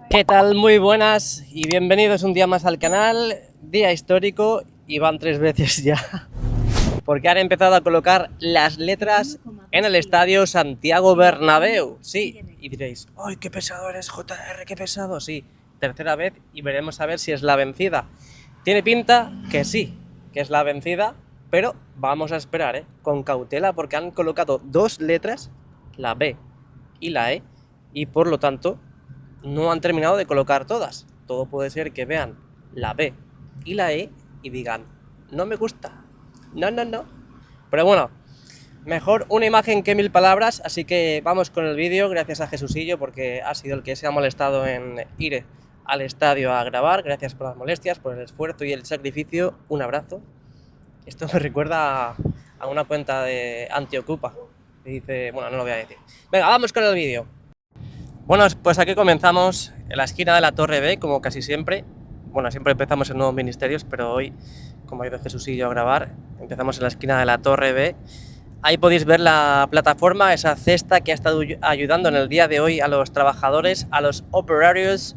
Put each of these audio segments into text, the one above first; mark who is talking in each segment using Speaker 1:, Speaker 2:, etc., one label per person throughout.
Speaker 1: ¿Qué tal? Muy buenas y bienvenidos un día más al canal. Día histórico y van 3 veces ya, porque han empezado a colocar las letras en el estadio Santiago Bernabéu. Sí, y diréis, ¡ay, qué pesado eres, JR, qué pesado! Sí, tercera vez y veremos a ver si es la vencida. Tiene pinta que sí, que es la vencida, pero vamos a esperar, con cautela, porque han colocado dos letras, la B y la E, y por lo tanto no han terminado de colocar todas. Todo puede ser que vean la B y la E y digan, no me gusta, no. Pero bueno, mejor una imagen que 1000 palabras, así que vamos con el vídeo, gracias a Jesusillo, porque ha sido el que se ha molestado en ir al estadio a grabar. Gracias por las molestias, por el esfuerzo y el sacrificio. Un abrazo. Esto me recuerda a una cuenta de Antiocupa, que dice, bueno, no lo voy a decir. Venga, vamos con el vídeo. Bueno, pues aquí comenzamos en la esquina de la Torre B, como casi siempre. Bueno, siempre empezamos en nuevos ministerios, pero hoy, como ha ido Jesusillo a grabar, empezamos en la esquina de la Torre B. Ahí podéis ver la plataforma, esa cesta que ha estado ayudando en el día de hoy a los trabajadores, a los operarios,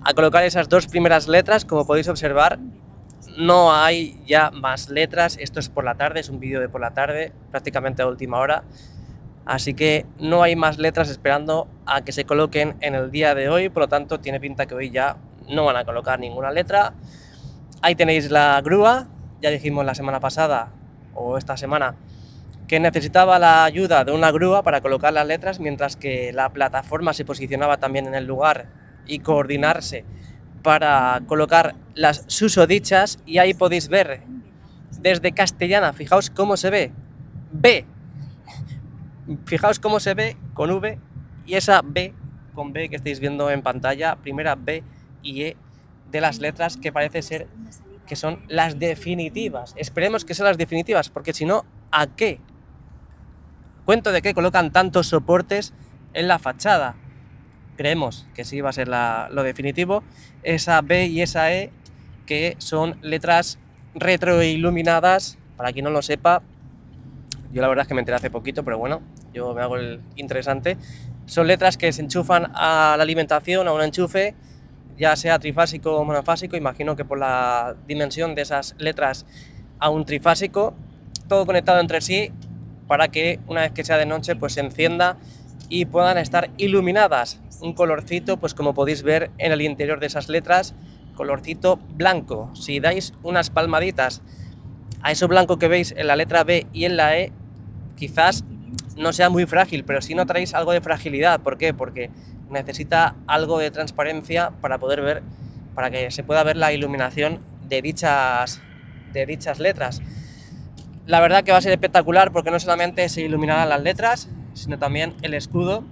Speaker 1: a colocar esas dos primeras letras. Como podéis observar, no hay ya más letras. Esto es por la tarde, es un vídeo de por la tarde, prácticamente a última hora. Así que no hay más letras esperando a que se coloquen en el día de hoy, por lo tanto tiene pinta que hoy ya no van a colocar ninguna letra. Ahí tenéis la grúa, ya dijimos la semana pasada o esta semana que necesitaba la ayuda de una grúa para colocar las letras, mientras que la plataforma se posicionaba también en el lugar y coordinarse para colocar las susodichas. Y ahí podéis ver desde Castellana, fijaos cómo se ve, B. Fijaos cómo se ve con V y esa B con B que estáis viendo en pantalla, primera B y E de las letras, que parece ser que son las definitivas. Esperemos que sean las definitivas, porque si no, ¿a qué? Cuento de qué colocan tantos soportes en la fachada. Creemos que sí va a ser lo definitivo, esa B y esa E, que son letras retroiluminadas. Para quien no lo sepa, yo la verdad es que me enteré hace poquito, pero bueno, yo me hago el interesante. Son letras que se enchufan a la alimentación, a un enchufe, ya sea trifásico o monofásico. Imagino que por la dimensión de esas letras a un trifásico, todo conectado entre sí, para que una vez que sea de noche pues se encienda y puedan estar iluminadas. Un colorcito, pues como podéis ver en el interior de esas letras, colorcito blanco. Si dais unas palmaditas a eso blanco que veis en la letra B y en la E, quizás no sea muy frágil, pero sí notaréis algo de fragilidad. ¿Por qué? Porque necesita algo de transparencia para poder ver, para que se pueda ver la iluminación de dichas letras. La verdad que va a ser espectacular, porque no solamente se iluminarán las letras, sino también el escudo.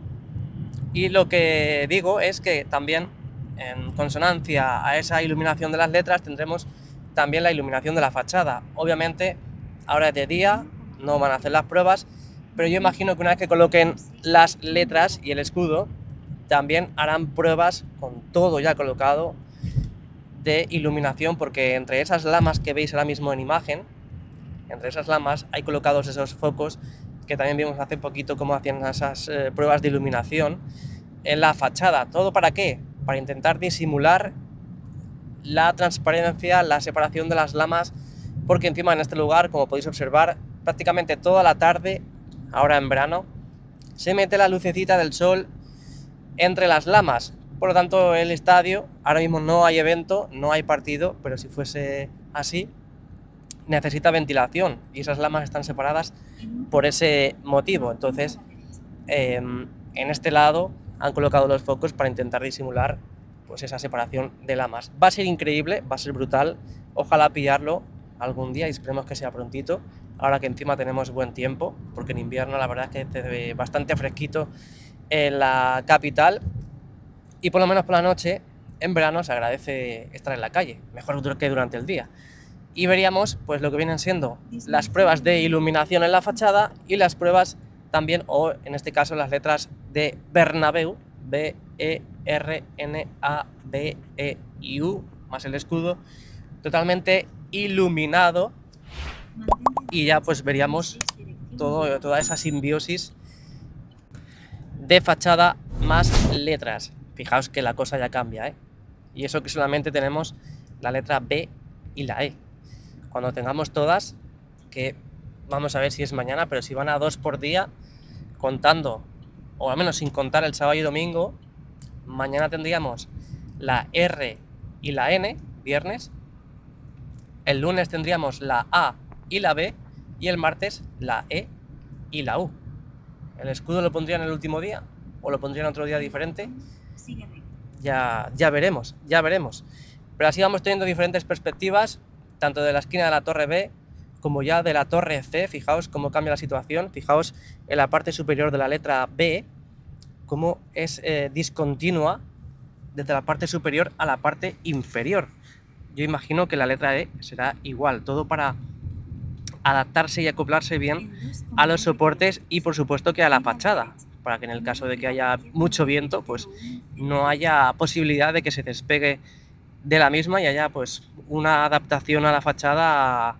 Speaker 1: Y lo que digo es que también, en consonancia a esa iluminación de las letras, tendremos también la iluminación de la fachada. Obviamente, ahora es de día, no van a hacer las pruebas, pero yo imagino que una vez que coloquen las letras y el escudo, también harán pruebas con todo ya colocado de iluminación, porque entre esas lamas que veis ahora mismo en imagen, entre esas lamas hay colocados esos focos que también vimos hace poquito cómo hacían esas pruebas de iluminación en la fachada. ¿Todo para qué? Para intentar disimular la transparencia, la separación de las lamas, porque encima en este lugar, como podéis observar, prácticamente toda la tarde, ahora en verano, se mete la lucecita del sol entre las lamas. Por lo tanto, el estadio, ahora mismo no hay evento, no hay partido, pero si fuese así, necesita ventilación y esas lamas están separadas por ese motivo. Entonces, en este lado han colocado los focos para intentar disimular pues esa separación de lamas. Va a ser increíble, va a ser brutal. Ojalá pillarlo algún día y esperemos que sea prontito, ahora que encima tenemos buen tiempo, porque en invierno la verdad es que es bastante fresquito en la capital, y por lo menos por la noche, en verano, se agradece estar en la calle, mejor que durante el día. Y veríamos pues lo que vienen siendo las pruebas de iluminación en la fachada y las pruebas también, o en este caso las letras de Bernabéu, B-E-R-N-A-B-E-U, más el escudo, totalmente iluminado, y ya pues veríamos toda esa simbiosis de fachada más letras. Fijaos que la cosa ya cambia, ¿eh? Y eso que solamente tenemos la letra B y la E. Cuando tengamos todas, que vamos a ver si es mañana, pero si van a 2 por día, contando, o al menos sin contar el sábado y domingo, mañana tendríamos la R y la N, viernes, el lunes tendríamos la A y la B, y el martes la E y la U. ¿El escudo lo pondrían el último día o lo pondrían otro día diferente? Ya veremos. Pero así vamos teniendo diferentes perspectivas, tanto de la esquina de la torre B como ya de la torre C. Fijaos cómo cambia la situación, fijaos en la parte superior de la letra B, cómo es discontinua desde la parte superior a la parte inferior. Yo imagino que la letra E será igual, todo para adaptarse y acoplarse bien a los soportes y por supuesto que a la fachada, para que en el caso de que haya mucho viento, pues no haya posibilidad de que se despegue de la misma y haya pues una adaptación a la fachada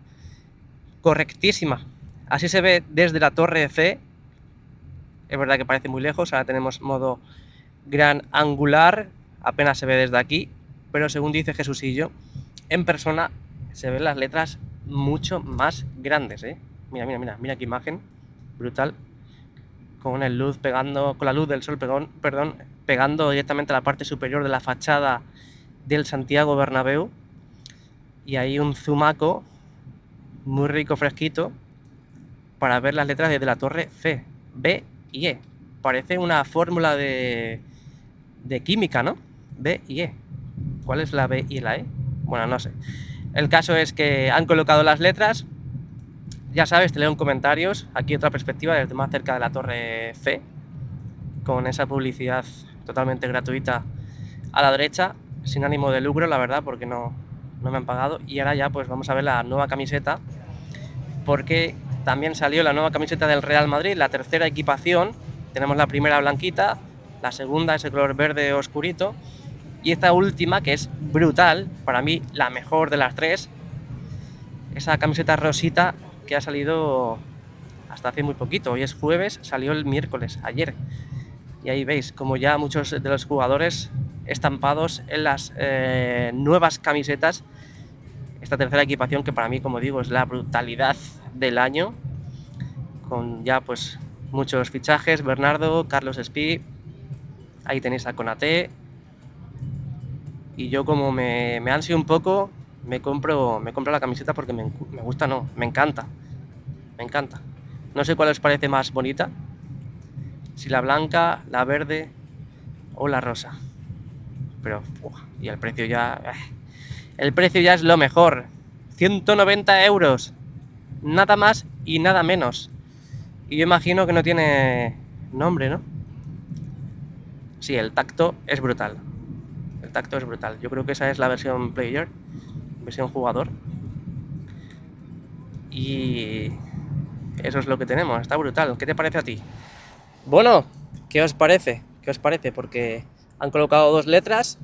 Speaker 1: correctísima. Así se ve desde la torre C. Es verdad que parece muy lejos, ahora tenemos modo gran angular, apenas se ve desde aquí, pero según dice Jesusillo, en persona se ven las letras mucho más grandes, ¿eh? Mira qué imagen brutal, con la luz del sol, pegando directamente a la parte superior de la fachada del Santiago Bernabéu, y ahí un zumaco muy rico, fresquito, para ver las letras desde la torre C, B y E. Parece una fórmula de química, ¿no? B y E. ¿Cuál es la B y la E? Bueno, no sé. El caso es que han colocado las letras. Ya sabes, te leo en comentarios. Aquí otra perspectiva desde más cerca de la torre C, con esa publicidad totalmente gratuita a la derecha, sin ánimo de lucro, la verdad, porque no me han pagado. Y ahora ya pues vamos a ver la nueva camiseta, porque también salió la nueva camiseta del Real Madrid, la tercera equipación. Tenemos la primera blanquita, la segunda es el color verde oscurito, y esta última, que es brutal, para mí la mejor de las tres, esa camiseta rosita que ha salido hasta hace muy poquito. Hoy es jueves, salió el miércoles, ayer. Y ahí veis como ya muchos de los jugadores estampados en las nuevas camisetas. Esta tercera equipación que para mí, como digo, es la brutalidad del año, con ya pues muchos fichajes: Bernardo, Carlos Espí, ahí tenéis a Konaté, y yo, como me ansio un poco, me compro la camiseta porque me gusta, no, me encanta. No sé cuál os parece más bonita, si la blanca, la verde o la rosa, pero y el precio ya es lo mejor. 190 euros, nada más y nada menos. Y yo imagino que no tiene nombre, ¿no? Sí, el tacto es brutal. Yo creo que esa es la versión player, versión jugador. Y eso es lo que tenemos, está brutal. ¿Qué te parece a ti? Bueno, ¿qué os parece? Porque han colocado 2 letras.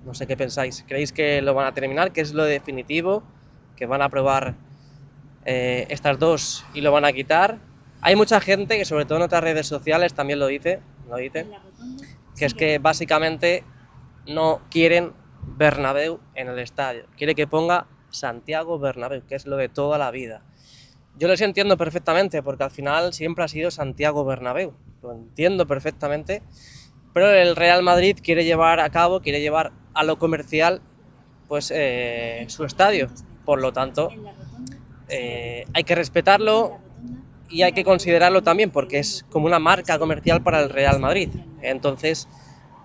Speaker 1: No sé qué pensáis. ¿Creéis que lo van a terminar? ¿Que es lo definitivo? ¿Que van a probar estas 2 y lo van a quitar? Hay mucha gente que, sobre todo en otras redes sociales, también lo dice, que es que básicamente no quieren Bernabéu en el estadio. Quiere que ponga Santiago Bernabéu, que es lo de toda la vida. Yo les entiendo perfectamente, porque al final siempre ha sido Santiago Bernabéu. Lo entiendo perfectamente. Pero el Real Madrid quiere llevar a lo comercial pues su estadio. Por lo tanto, hay que respetarlo y hay que considerarlo también, porque es como una marca comercial para el Real Madrid. Entonces,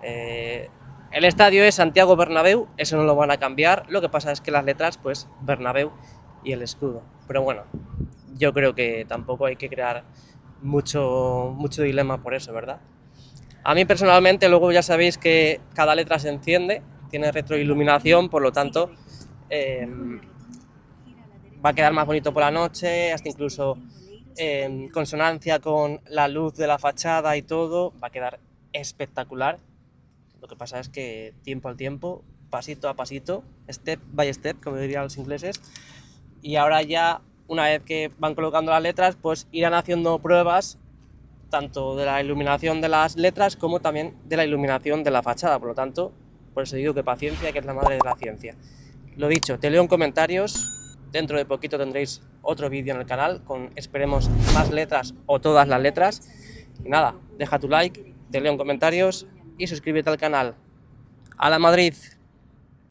Speaker 1: el estadio es Santiago Bernabéu, eso no lo van a cambiar. Lo que pasa es que las letras, pues Bernabéu y el escudo. Pero bueno, yo creo que tampoco hay que crear mucho dilema por eso, ¿verdad? A mí personalmente, luego ya sabéis que cada letra se enciende, tiene retroiluminación, por lo tanto va a quedar más bonito por la noche, hasta incluso en consonancia con la luz de la fachada y todo, va a quedar espectacular. Lo que pasa es que tiempo al tiempo, pasito a pasito, step by step, como dirían los ingleses, y ahora ya, una vez que van colocando las letras, pues irán haciendo pruebas tanto de la iluminación de las letras como también de la iluminación de la fachada. Por lo tanto, por eso digo que paciencia, que es la madre de la ciencia. Lo dicho, te leo en comentarios. Dentro de poquito tendréis otro vídeo en el canal con, esperemos, más letras o todas las letras. Y nada, deja tu like, te leo en comentarios y suscríbete al canal. ¡A la Madrid!